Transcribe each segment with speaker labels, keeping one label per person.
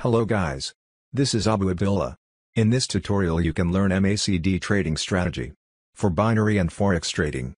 Speaker 1: Hello guys. This is Abu Abdullah. In this tutorial you can learn MACD trading strategy for binary and forex trading.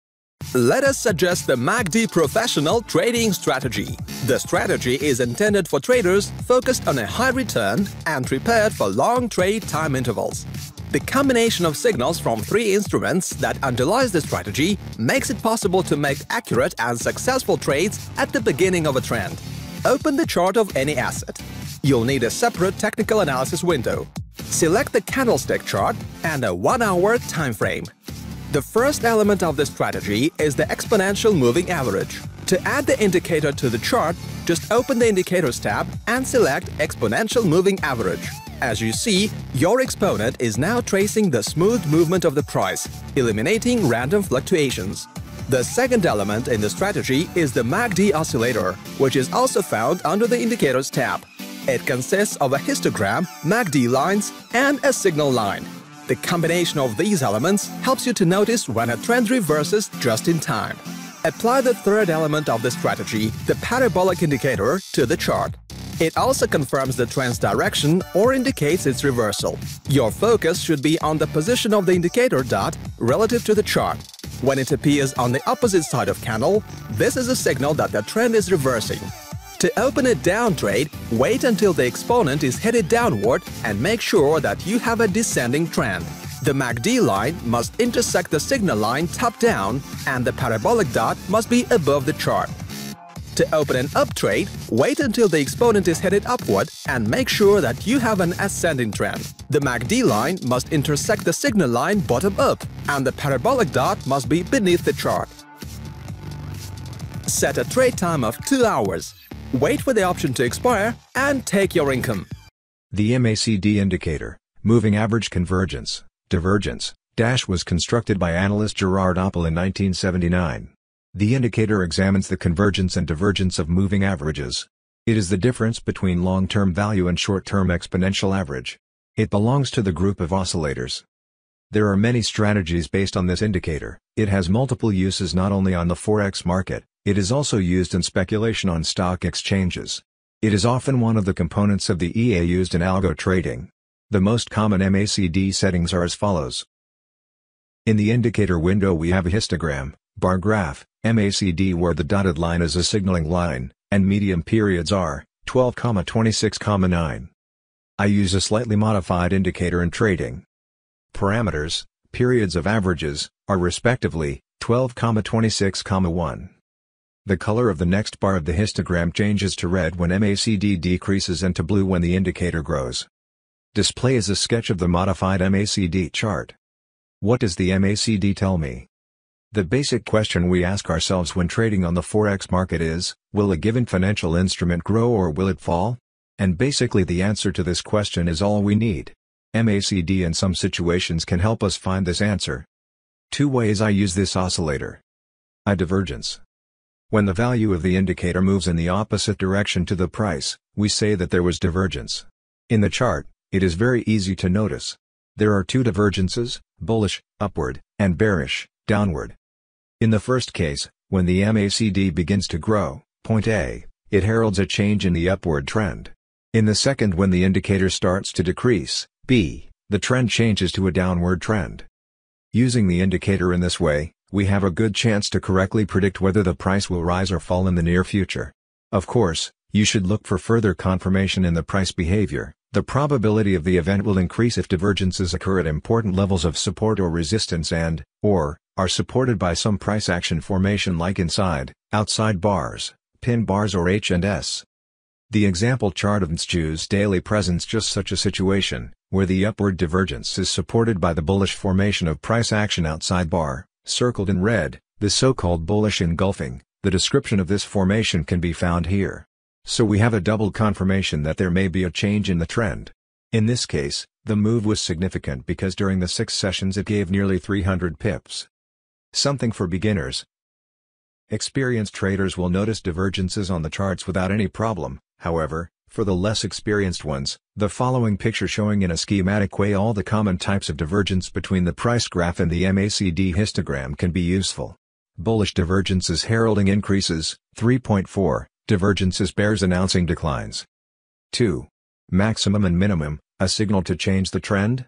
Speaker 2: Let us suggest the MACD professional trading strategy. The strategy is intended for traders focused on a high return and prepared for long trade time intervals. The combination of signals from three instruments that underlies the strategy makes it possible to make accurate and successful trades at the beginning of a trend. Open the chart of any asset. You'll need a separate technical analysis window. Select the candlestick chart and a 1-hour time frame. The first element of the strategy is the exponential moving average. To add the indicator to the chart, just open the Indicators tab and select Exponential Moving Average. As you see, your exponent is now tracing the smooth movement of the price, eliminating random fluctuations. The second element in the strategy is the MACD oscillator, which is also found under the Indicators tab. It consists of a histogram, MACD lines, and a signal line. The combination of these elements helps you to notice when a trend reverses just in time. Apply the third element of the strategy, the parabolic indicator, to the chart. It also confirms the trend's direction or indicates its reversal. Your focus should be on the position of the indicator dot relative to the chart. When it appears on the opposite side of candle, this is a signal that the trend is reversing. To open a down trade, wait until the exponent is headed downward and make sure that you have a descending trend. The MACD line must intersect the signal line top down and the parabolic dot must be above the chart. To open an up trade, wait until the exponent is headed upward and make sure that you have an ascending trend. The MACD line must intersect the signal line bottom up and the parabolic dot must be beneath the chart. Set a trade time of 2 hours. Wait for the option to expire and take your income.
Speaker 1: The MACD indicator, moving average convergence, divergence, was constructed by analyst Gerard Oppel in 1979. The indicator examines the convergence and divergence of moving averages. It is the difference between long-term value and short-term exponential average. It belongs to the group of oscillators. There are many strategies based on this indicator. It has multiple uses not only on the forex market, it is also used in speculation on stock exchanges. It is often one of the components of the EA used in algo trading. The most common MACD settings are as follows. In the indicator window we have a histogram, bar graph, MACD where the dotted line is a signaling line, and medium periods are 12, 26,9. I use a slightly modified indicator in trading. Parameters, periods of averages, are respectively 12, 26,1. The color of the next bar of the histogram changes to red when MACD decreases and to blue when the indicator grows. Display is a sketch of the modified MACD chart. What does the MACD tell me? The basic question we ask ourselves when trading on the forex market is, will a given financial instrument grow or will it fall? And basically the answer to this question is all we need. MACD in some situations can help us find this answer. 2 ways I use this oscillator. I divergence. When the value of the indicator moves in the opposite direction to the price, we say that there was divergence. In the chart, it is very easy to notice. There are 2 divergences, bullish, upward, and bearish, downward. In the first case, when the MACD begins to grow, point A, it heralds a change in the upward trend. In the second, when the indicator starts to decrease, B, the trend changes to a downward trend. Using the indicator in this way, we have a good chance to correctly predict whether the price will rise or fall in the near future. Of course, you should look for further confirmation in the price behavior. The probability of the event will increase if divergences occur at important levels of support or resistance or are supported by some price action formation like inside, outside bars, pin bars or H&S. The example chart of NSTU's daily presents just such a situation, where the upward divergence is supported by the bullish formation of price action outside bar, circled in red, the so-called bullish engulfing. The description of this formation can be found here. So we have a double confirmation that there may be a change in the trend. In this case, the move was significant because during the 6 sessions it gave nearly 300 pips. Something for beginners. Experienced traders will notice divergences on the charts without any problem. However, for the less experienced ones, the following picture showing in a schematic way all the common types of divergence between the price graph and the MACD histogram can be useful. Bullish divergences heralding increases, 3.4, divergences bears announcing declines. 2. maximum and minimum, a signal to change the trend?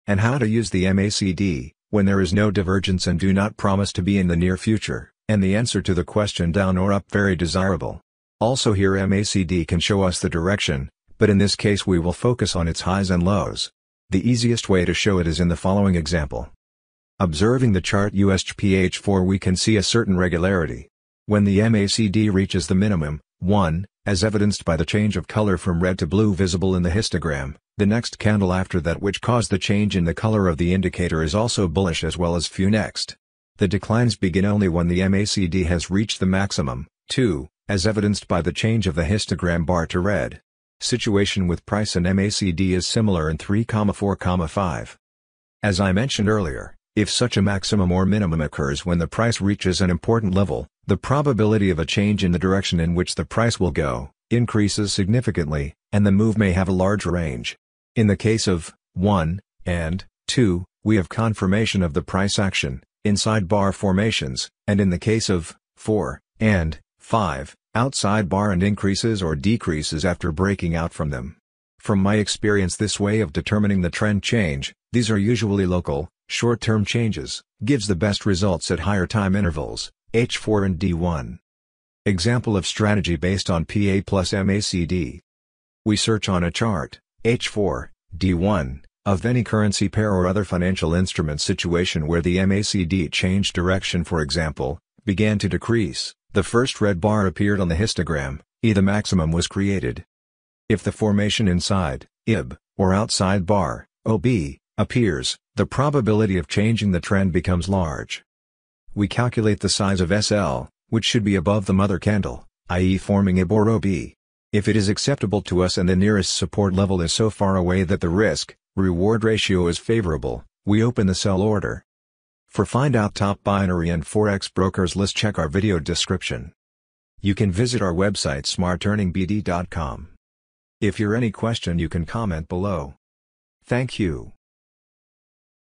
Speaker 1: And how to use the MACD, when there is no divergence and do not promise to be in the near future, and the answer to the question down or up very desirable. Also here MACD can show us the direction, but in this case we will focus on its highs and lows. The easiest way to show it is in the following example. Observing the chart USPH4 we can see a certain regularity. When the MACD reaches the minimum, 1, as evidenced by the change of color from red to blue visible in the histogram, the next candle after that which caused the change in the color of the indicator is also bullish as well as few next. The declines begin only when the MACD has reached the maximum, 2, as evidenced by the change of the histogram bar to red. Situation with price and MACD is similar in 3, 4, 5. As I mentioned earlier, if such a maximum or minimum occurs when the price reaches an important level, the probability of a change in the direction in which the price will go increases significantly, and the move may have a large range. In the case of 1 and 2, we have confirmation of the price action, inside bar formations, and in the case of 4 and 5, outside bar and increases or decreases after breaking out from them. From my experience, this way of determining the trend change, these are usually local, short-term changes, gives the best results at higher time intervals, H4 and D1. Example of strategy based on PA plus MACD. We search on a chart, H4, D1, of any currency pair or other financial instrument situation where the MACD changed direction, for example, began to decrease, the first red bar appeared on the histogram, the maximum was created. If the formation inside, IB, or outside bar, OB, appears, the probability of changing the trend becomes large. We calculate the size of SL, which should be above the mother candle, i.e. forming IB or OB. If it is acceptable to us and the nearest support level is so far away that the risk-reward ratio is favorable, we open the sell order. For find out top binary and forex brokers list, check our video description. You can visit our website smartearningbd.com. If you're any question you can comment below. Thank you.